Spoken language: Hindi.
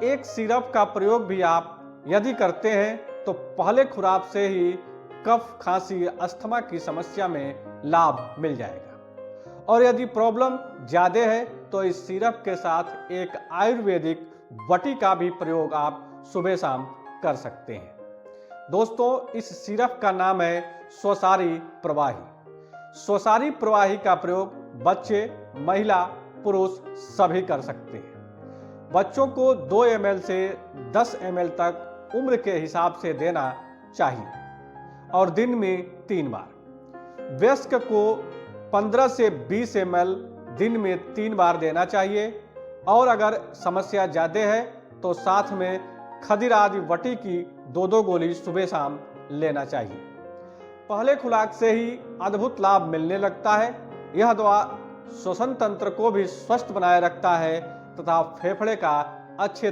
एक सिरप का प्रयोग भी आप यदि करते हैं तो पहले खुराक से ही कफ, खांसी, अस्थमा की समस्या में लाभ मिल जाएगा। और यदि प्रॉब्लम ज़्यादा है तो इस सिरप के साथ एक आयुर्वेदिक बटी का भी प्रयोग आप सुबह शाम कर सकते हैं। दोस्तों, इस सिरप का नाम है स्वसारी प्रवाही। स्वसारी प्रवाही का प्रयोग बच्चे, महिला, पुरुष सभी कर सकते हैं। बच्चों को 2 ml से 10 ml तक उम्र के हिसाब से देना चाहिए और दिन में 3 बार। वयस्क को 15 से 20 ml दिन में 3 बार देना चाहिए और अगर समस्या ज़्यादा है तो साथ में खदिर आदि बटी की 2-2 गोली सुबह शाम लेना चाहिए। पहले खुराक से ही अद्भुत लाभ मिलने लगता है। यह दवा श्वसन तंत्र को भी स्वस्थ बनाए रखता है तथा फेफड़े का अच्छे